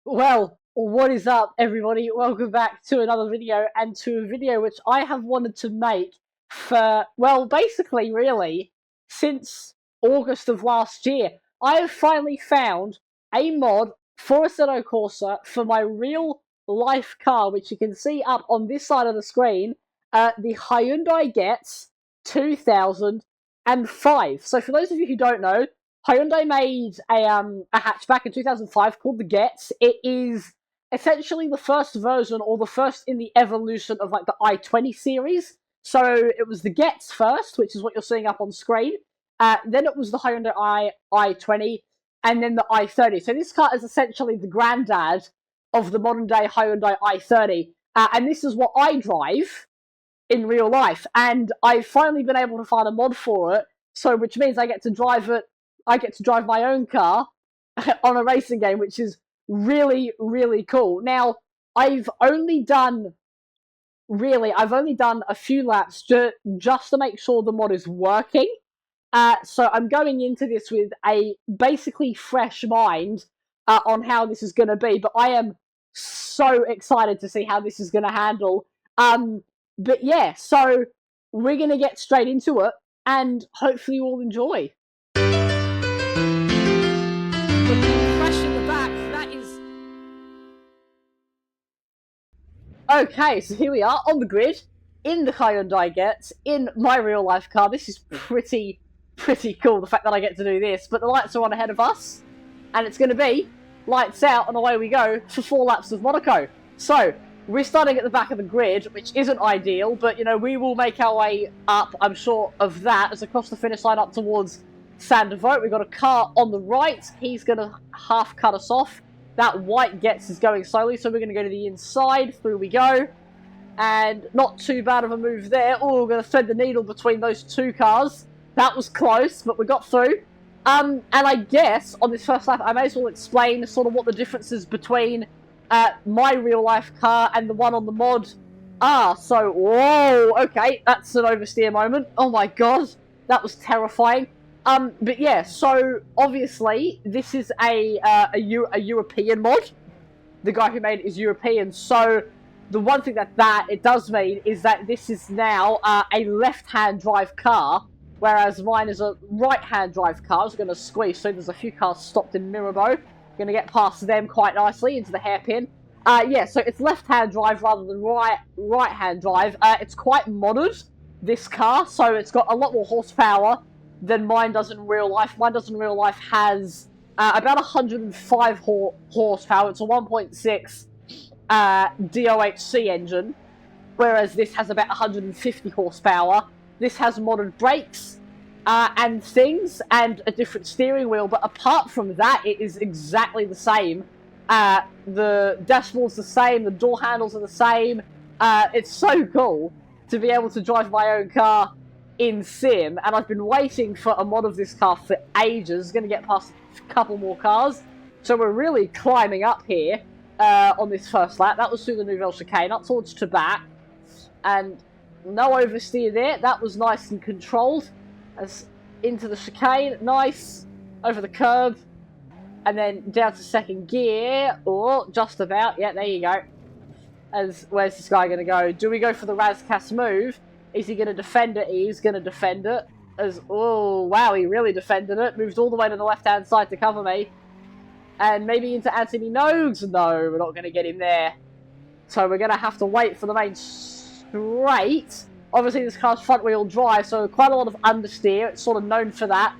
Well, what is up, everybody? Welcome back to another video, and to a video which I have wanted to make for, well, basically, really, since August of last year. I have finally found a mod for Assetto Corsa for my real life car, which you can see up on this side of the screen, the Hyundai Getz 2005. So for those of you who don't know, Hyundai made a hatchback in 2005 called the Getz. It is essentially the first version, or the first in the evolution of like the i20 series. So it was the Getz first, which is what you're seeing up on screen. Then it was the Hyundai i20, and then the i30. So this car is essentially the granddad of the modern day Hyundai i30, and this is what I drive in real life. And I've finally been able to find a mod for it, so which means I get to drive it. I get to drive my own car on a racing game, which is really, really cool. Now, I've only done a few laps just to make sure the mod is working. So I'm going into this with a basically fresh mind on how this is going to be, but I am so excited to see how this is going to handle. But yeah, so we're going to get straight into it, and hopefully you'll enjoy. Fresh in the back, that is... Okay, so here we are, on the grid, in the Hyundai Getz, in my real life car. This is pretty cool, the fact that I get to do this. But the lights are on ahead of us, and it's going to be lights out, and away we go for 4 laps of Monaco. So, we're starting at the back of the grid, which isn't ideal, but, you know, we will make our way up, I'm sure of that, as across the finish line up towards Sandovote. We've got a car on the right. He's going to half cut us off. That white Getz is going slowly, so we're going to go to the inside. Through we go. And not too bad of a move there. Oh, we're going to thread the needle between those two cars. That was close, but we got through. And I guess, on this first lap, I may as well explain sort of what the differences between my real-life car and the one on the mod are. So, whoa, okay, that's an oversteer moment. Oh my god, that was terrifying. But yeah, so obviously this is a European mod. The guy who made it is European, so the one thing that it does mean is that this is now a left-hand drive car, whereas mine is a right-hand drive car. I was going to squeeze, so there's a few cars stopped in Mirabeau. Going to get past them quite nicely into the hairpin. Yeah, so it's left-hand drive rather than right-hand drive. It's quite modded, this car, so it's got a lot more horsepower than mine does in real life. Mine does in real life has about 105 horsepower. It's a 1.6 DOHC engine, whereas this has about 150 horsepower. This has modded brakes and things, and a different steering wheel, but apart from that, it is exactly the same. The dashboard's the same, the door handles are the same. It's so cool to be able to drive my own car in sim, and I've been waiting for a mod of this car for ages. Going to get past a couple more cars, so we're really climbing up here on this first lap. That was through the Nouvelle Chicane, up towards Tabac, and no oversteer there. That was nice and controlled. As into the chicane, nice, over the curb, and then down to second gear, or just about, yeah, there you go. Where's this guy going to go? Do we go for the LazGamez move? Is he going to defend it? He's going to defend it. Oh, wow, he really defended it. Moved all the way to the left-hand side to cover me. And maybe into Anthony Nogues. No, we're not going to get him there. So we're going to have to wait for the main straight. Obviously, this car's front-wheel drive, so quite a lot of understeer. It's sort of known for that.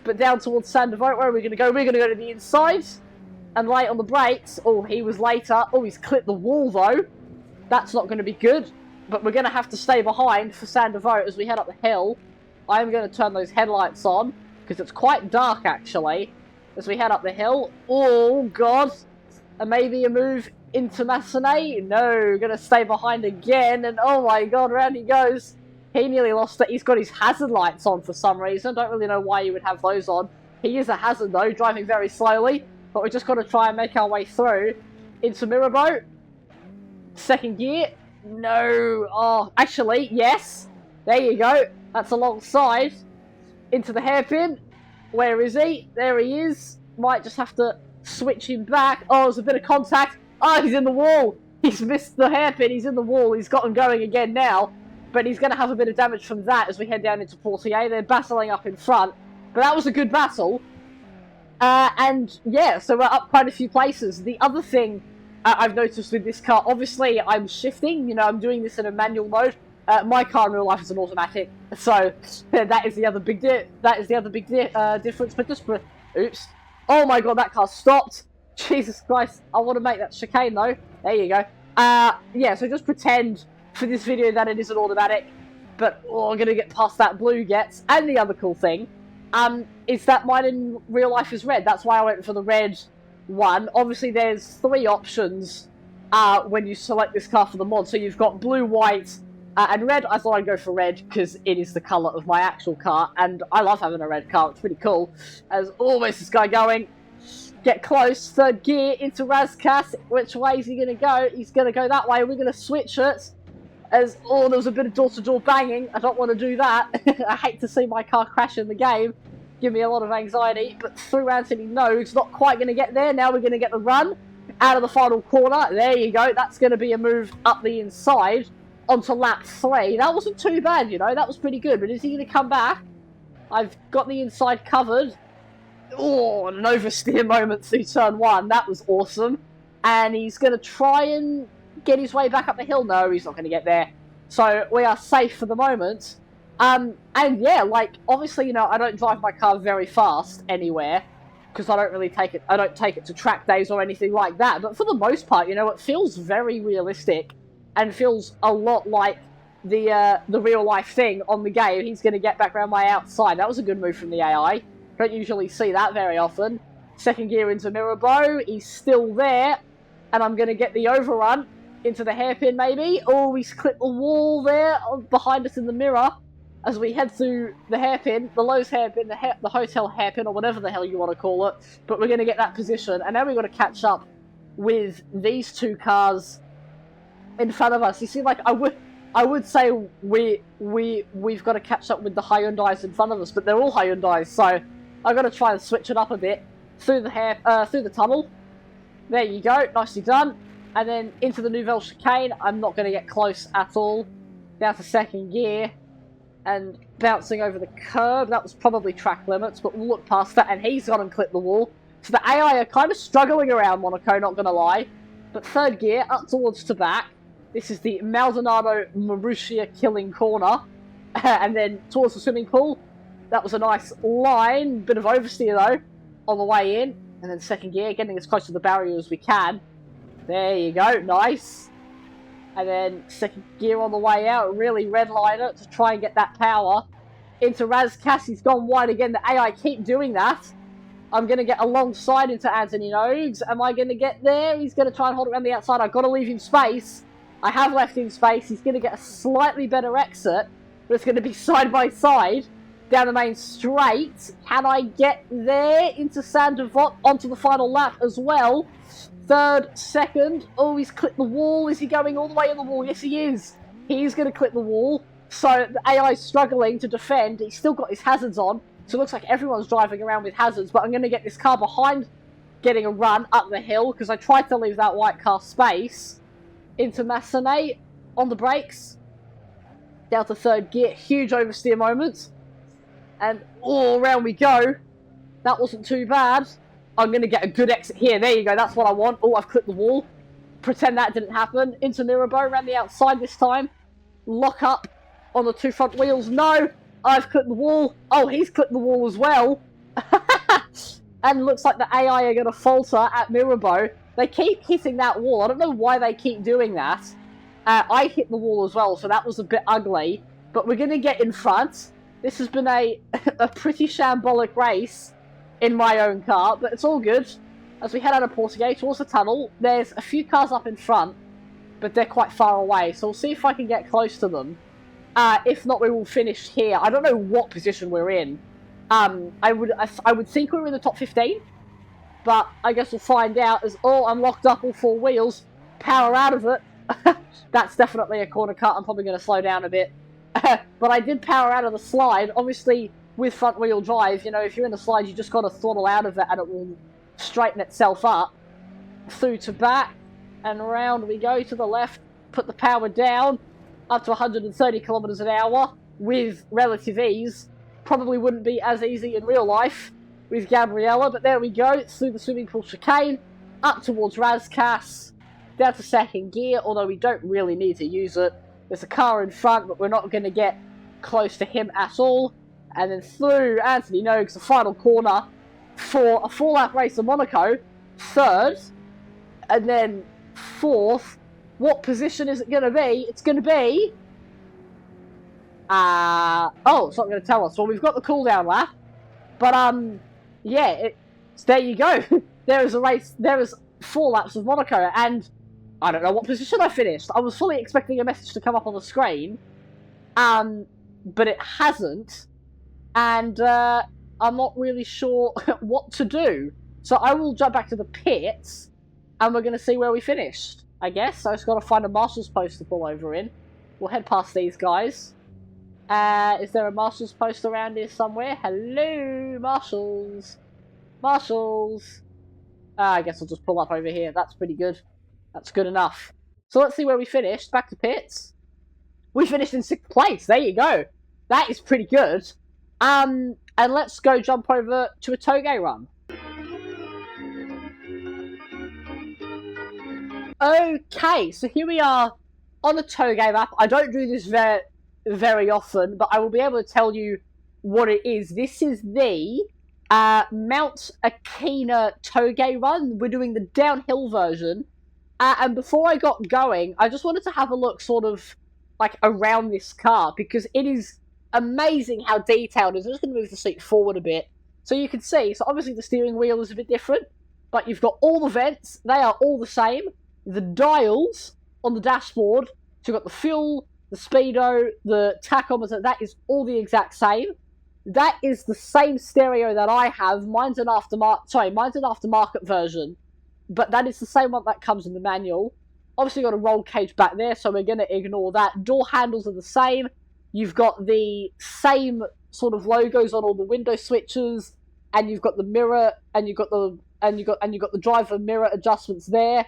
But down towards Sandovote, where are we going to go? We're going to go to the inside and late on the brakes. Oh, he was later. Oh, he's clipped the wall, though. That's not going to be good. But we're going to have to stay behind for Sandovote as we head up the hill. I'm going to turn those headlights on, because it's quite dark, actually, as we head up the hill. Oh, God. And maybe a move into Massenet. No, going to stay behind again. And, oh, my God, round he goes. He nearly lost it. He's got his hazard lights on for some reason. Don't really know why you would have those on. He is a hazard, though, driving very slowly. But we've just got to try and make our way through into Mirabeau. Second gear. No. Oh, actually, yes. There you go. That's alongside. Into the hairpin. Where is he? There he is. Might just have to switching back. Oh, there's a bit of contact. Oh, he's in the wall. He's missed the hairpin. He's in the wall. He's got him going again now. But he's going to have a bit of damage from that as we head down into Portier. They're battling up in front. But that was a good battle. And yeah, so we're up quite a few places. The other thing I've noticed with this car, obviously I'm shifting. You know, I'm doing this in a manual mode. My car in real life is an automatic, so that is the other big difference. But just oops, oh my god, that car stopped. Jesus Christ, I want to make that chicane though. There you go. Yeah, so just pretend for this video that it is an automatic. But I'm gonna get past that blue gets. And the other cool thing, is that mine in real life is red. That's why I went for the red one. Obviously, there's 3 options when you select this car for the mod. So you've got blue, white. And red, I thought I'd go for red because it is the colour of my actual car, and I love having a red car. It's pretty cool. As always, this guy going, get close, 3rd gear into Razcas. Which way is he going to go? He's going to go that way. We're going to switch it. As there was a bit of door-to-door banging. I don't want to do that. I hate to see my car crash in the game. Give me a lot of anxiety. But through Anthony Nogues, not quite going to get there. Now we're going to get the run out of the final corner. There you go. That's going to be a move up the inside. Onto lap 3. That wasn't too bad, you know. That was pretty good. But is he going to come back? I've got the inside covered. Oh, an oversteer moment through turn 1. That was awesome. And he's going to try and get his way back up the hill. No, he's not going to get there. So we are safe for the moment. And yeah, like, obviously, you know, I don't drive my car very fast anywhere. Because I don't really take it. I don't take it to track days or anything like that. But for the most part, you know, it feels very realistic. And feels a lot like the real life thing on the game. He's going to get back around my outside. That was a good move from the AI. Don't usually see that very often. 2nd gear into Mirabeau. He's still there. And I'm going to get the overrun into the hairpin maybe. Oh, he's clipped the wall there behind us in the mirror. As we head through the hairpin, the Lowe's hairpin, the hotel hairpin, or whatever the hell you want to call it. But we're going to get that position. And now we've got to catch up with these 2 cars in front of us. You see, like, I would say we've got to catch up with the Hyundais in front of us, but they're all Hyundais, so I've got to try and switch it up a bit through the tunnel. There you go, nicely done. And then into the Nouvelle chicane. I'm not going to get close at all. Down to 2nd gear and bouncing over the curb. That was probably track limits, but we'll look past that. And he's gone and clipped the wall. So the AI are kind of struggling around Monaco, not going to lie. But 3rd gear up towards to back. This is the Maldonado Marussia killing corner. And then towards the swimming pool. That was a nice line. Bit of oversteer though on the way in. And then 2nd gear, getting as close to the barrier as we can. There you go, nice. And then 2nd gear on the way out. Really redline it to try and get that power. Into Razcas, he's gone wide again. The AI keep doing that. I'm going to get alongside into Anthony Nogues. Am I going to get there? He's going to try and hold it around the outside. I've got to leave him space. I have left him space. He's going to get a slightly better exit, but it's going to be side by side down the main straight. Can I get there into Saint-Devote onto the final lap as well? 3rd, 2nd. Oh, he's clipped the wall. Is he going all the way in the wall? Yes, he is. He's going to clip the wall. So the AI is struggling to defend. He's still got his hazards on. So it looks like everyone's driving around with hazards. But I'm going to get this car behind getting a run up the hill because I tried to leave that white car space. Into Massenet on the brakes. Down to 3rd gear. Huge oversteer moment. And around we go. That wasn't too bad. I'm going to get a good exit here. There you go. That's what I want. Oh, I've clipped the wall. Pretend that didn't happen. Into Mirabeau around the outside this time. Lock up on the 2 front wheels. No. I've clipped the wall. Oh, he's clipped the wall as well. And looks like the AI are going to falter at Mirabeau. They keep hitting that wall. I don't know why they keep doing that. I hit the wall as well, so that was a bit ugly. But we're going to get in front. This has been a pretty shambolic race in my own car, but it's all good. As we head out of Portier towards the tunnel, there's a few cars up in front, but they're quite far away. So we'll see if I can get close to them. If not, we will finish here. I don't know what position we're in. I would think we're in the top 15. But I guess we'll find out as, I'm locked up all 4 wheels. Power out of it. That's definitely a corner cut. I'm probably going to slow down a bit. But I did power out of the slide. Obviously, with front wheel drive, you know, if you're in the slide, you just got to throttle out of it and it will straighten itself up, through to back, and around we go to the left, put the power down, up to 130 kilometers an hour, with relative ease. Probably wouldn't be as easy in real life with Gabriella, but there we go, through the swimming pool chicane, up towards LazGamez, down to second gear, although we don't really need to use it. There's a car in front, but we're not going to get close to him at all. And then through Anthony Nogues, the final corner for a 4-lap race in Monaco. Third, and then fourth. What position is it going to be? It's going to be... oh, it's not going to tell us. Well, we've got the cooldown lap. But, yeah, there you go. There is a race, there is 4 laps of Monaco, and I don't know what position I finished. I was fully expecting a message to come up on the screen, but it hasn't, and I'm not really sure what to do. So I will jump back to the pits, and we're going to see where we finished, I guess. I just got to find a marshal's post to pull over in. We'll head past these guys. Is there a marshal's post around here somewhere? Hello, marshals. Marshals. I guess I'll just pull up over here. That's pretty good. That's good enough. So let's see where we finished. Back to pits. We finished in 6th place. There you go. That is pretty good. And let's go jump over to a Toge run. Okay, so here we are on the Toge map. I don't do this very often, but I will be able to tell you what it is. This is the Mount Akina Toge run. We're doing the downhill version. And before I got going, I just wanted to have a look sort of like around this car, because it is amazing how detailed it is. I'm just going to move the seat forward a bit so you can see. So obviously the steering wheel is a bit different, but you've got all the vents. They are all the same. The dials on the dashboard, so you've got the fuel, the speedo, the tachometer, that is all the exact same. That is the same stereo that I have. Mine's an aftermarket version, but that is the same one that comes in the manual. Obviously, you've got a roll cage back there, so we're going to ignore that. Door handles are the same. You've got the same sort of logos on all the window switches, and you've got the mirror, and you've got the driver mirror adjustments there.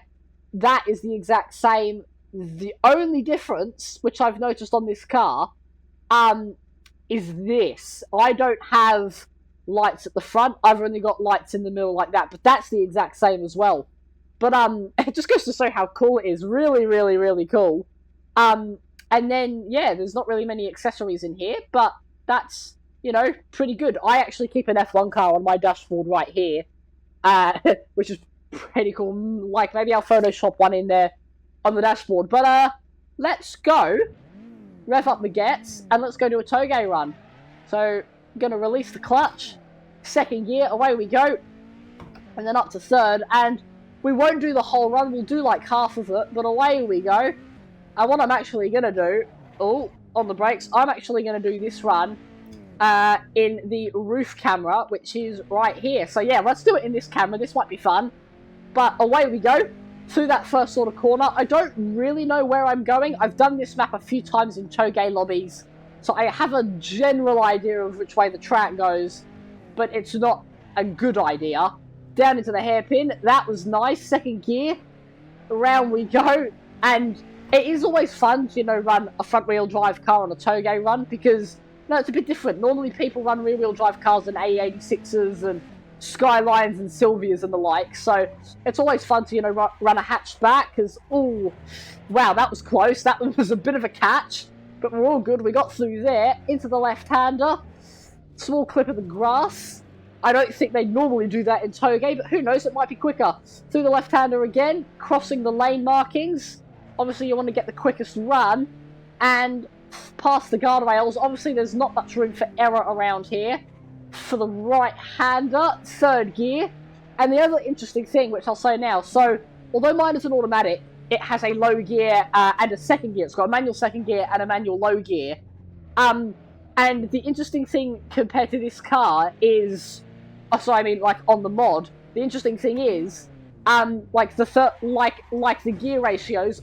That is the exact same. The only difference, which I've noticed on this car, is this. I don't have lights at the front. I've only got lights in the middle like that, but that's the exact same as well. But it just goes to show how cool it is. Really, really, really cool. And then, yeah, there's not really many accessories in here, but that's, you know, pretty good. I actually keep an F1 car on my dashboard right here, which is pretty cool. Like, maybe I'll Photoshop one in there on the dashboard. But let's go, rev up the gets, and let's go do a Toge run. So, I'm going to release the clutch, 2nd gear, away we go, and then up to 3rd, and we won't do the whole run, we'll do like half of it, but away we go. And what I'm actually going to do, on the brakes, I'm actually going to do this run in the roof camera, which is right here. So yeah, let's do it in this camera, this might be fun. But away we go, through that first sort of corner. I don't really know where I'm going. I've done this map a few times in Toge lobbies, so I have a general idea of which way the track goes, but it's not a good idea. Down into the hairpin, that was nice, 2nd gear, around we go, and it is always fun to, you know, run a front-wheel drive car on a Toge run, because, no, it's a bit different. Normally people run rear-wheel drive cars in A86s and Skylines and Silvias and the like, so it's always fun to, you know, run a hatchback, because, ooh, wow, that was close, that was a bit of a catch, but we're all good. We got through there, into the left-hander, small clip of the grass. I don't think they normally do that in Toge, but who knows, it might be quicker. Through the left-hander again, crossing the lane markings. Obviously, you want to get the quickest run, and past the guardrails. Obviously, there's not much room for error around here. For the right-hander, 3rd gear. And the other interesting thing, which I'll say now, so, although mine is an automatic, it has a low gear and a 2nd gear. It's got a manual 2nd gear and a manual low gear. And the interesting thing compared to this car is... so I mean, like, on the mod, the interesting thing is, like the gear ratios,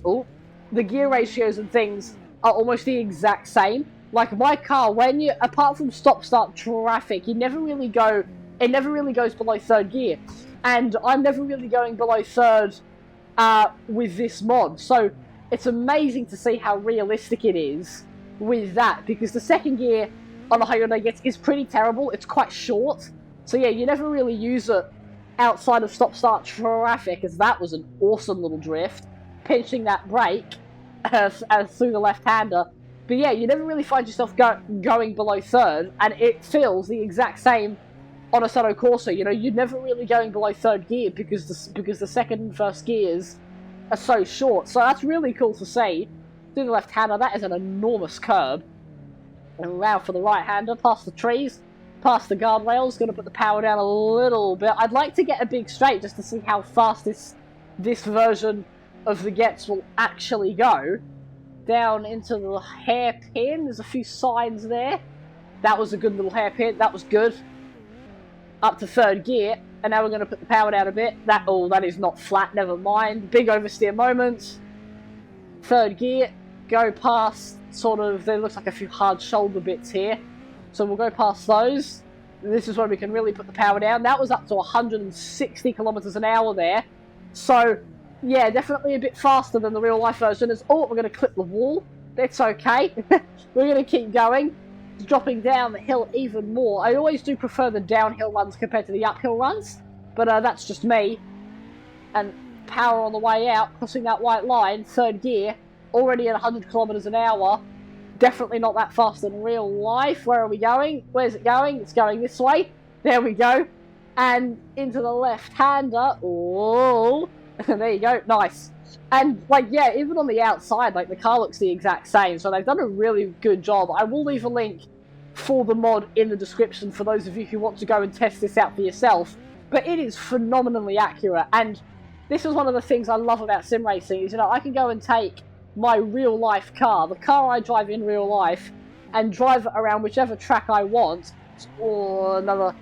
the gear ratios and things are almost the exact same. Like, my car, when you, apart from stop-start traffic, you never really go it never really goes below third gear. And I'm never really going below third with this mod. So it's amazing to see how realistic it is with that, because the second gear on the Hyundai Getz is pretty terrible. It's quite short. So yeah, you never really use it outside of stop-start traffic, as that was an awesome little drift. Pinching that brake through the left-hander. But yeah, you never really find yourself going below third, and it feels the exact same on a Assetto Corsa. You know, you're never really going below third gear because the second and first gears are so short. So that's really cool to see. Through the left-hander, that is an enormous curb. And around for the right-hander, past the trees, past the guardrails. Going to put the power down a little bit. I'd like to get a big straight just to see how fast this version of the Getz will actually go. Down into the hairpin. There's a few signs there. That was a good little hairpin. That was good. Up to third gear. And now we're going to put the power down a bit. That is not flat. Never mind. Big oversteer moment. Third gear. Go past sort of... There looks like a few hard shoulder bits here. So we'll go past those. This is where we can really put the power down. That was up to 160 kilometers an hour there. So... yeah, definitely a bit faster than the real-life version. We're going to clip the wall. That's okay. We're going to keep going. Dropping down the hill even more. I always do prefer the downhill runs compared to the uphill runs. But that's just me. And power on the way out, crossing that white line, third gear. Already at 100 kilometers an hour. Definitely not that fast in real life. Where are we going? Where's it going? It's going this way. There we go. And into the left-hander. Oh... there you go, nice. And, like, yeah, even on the outside, like, the car looks the exact same, so they've done a really good job. I will leave a link for the mod in the description for those of you who want to go and test this out for yourself. But it is phenomenally accurate, and this is one of the things I love about sim racing, is, you know, I can go and take my real-life car, the car I drive in real life, and drive it around whichever track I want, or another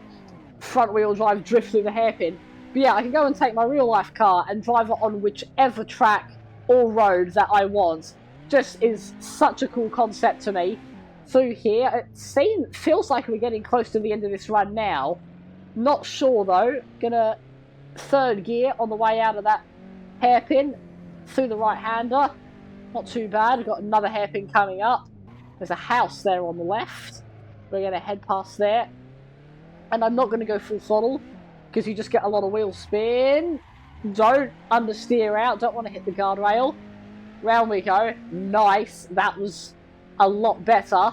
front-wheel drive drift through the hairpin. But yeah, I can go and take my real-life car and drive it on whichever track or road that I want. Just is such a cool concept to me. Through here, it feels like we're getting close to the end of this run now. Not sure though. Gonna third gear on the way out of that hairpin. Through the right-hander. Not too bad. We've got another hairpin coming up. There's a house there on the left. We're gonna head past there. And I'm not gonna go full throttle, because you just get a lot of wheel spin. Don't understeer out. Don't want to hit the guardrail. Round we go. Nice. That was a lot better.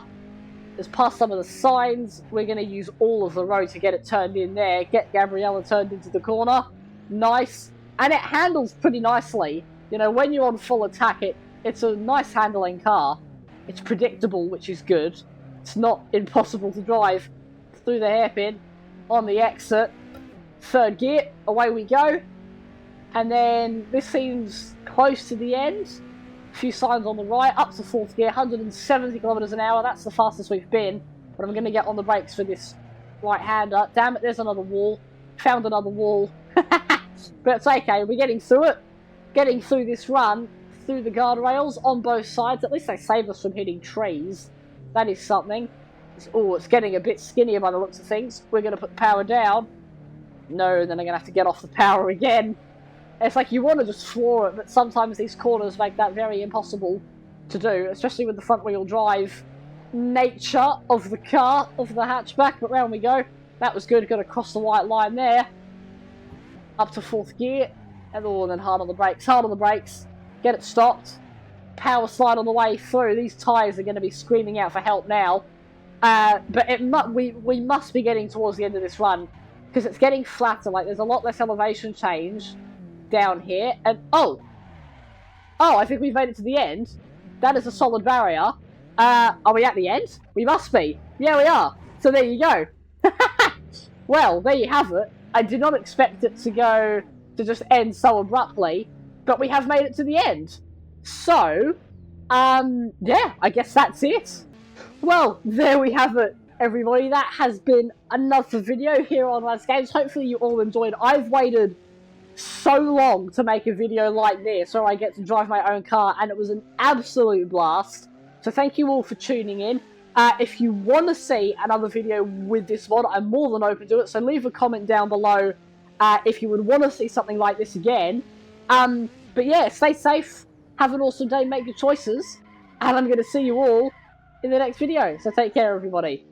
Just past some of the signs. We're going to use all of the road to get it turned in there. Get Gabriella turned into the corner. Nice. And it handles pretty nicely. You know, when you're on full attack, it's a nice handling car. It's predictable, which is good. It's not impossible to drive through the hairpin on the exit. Third gear, away we go. And then this seems close to the end. A few signs on the right, up to fourth gear, 170 kilometers an hour. That's the fastest we've been. But I'm going to get on the brakes for this right-hander. Damn it, there's another wall. Found another wall. But it's okay, we're getting through it. Getting through this run, through the guardrails on both sides. At least they saved us from hitting trees. That is something. It's getting a bit skinnier by the looks of things. We're going to put the power down. No, then I'm going to have to get off the power again. It's like you want to just floor it, but sometimes these corners make that very impossible to do, especially with the front-wheel drive nature of the car, of the hatchback. But round we go. That was good. Got to cross the white line there. Up to fourth gear. And then hard on the brakes. Hard on the brakes. Get it stopped. Power slide on the way through. These tyres are going to be screaming out for help now. But we must be getting towards the end of this run, because it's getting flatter. Like, there's a lot less elevation change down here. And oh, I think we've made it to the end. That is a solid barrier. Are we at the end? We must be. Yeah, we are. So there you go. Well, there you have it. I did not expect it to just end so abruptly, but we have made it to the end. So, yeah, I guess that's it. Well, there we have it, everybody. That has been another video here on LazGamez. Hopefully you all enjoyed. I've waited so long to make a video like this, where I get to drive my own car, and it was an absolute blast. So thank you all for tuning in. If you want to see another video with this mod, I'm more than open to it, so leave a comment down below if you would want to see something like this again. But yeah, stay safe, have an awesome day, make good choices, and I'm going to see you all in the next video. So take care, everybody.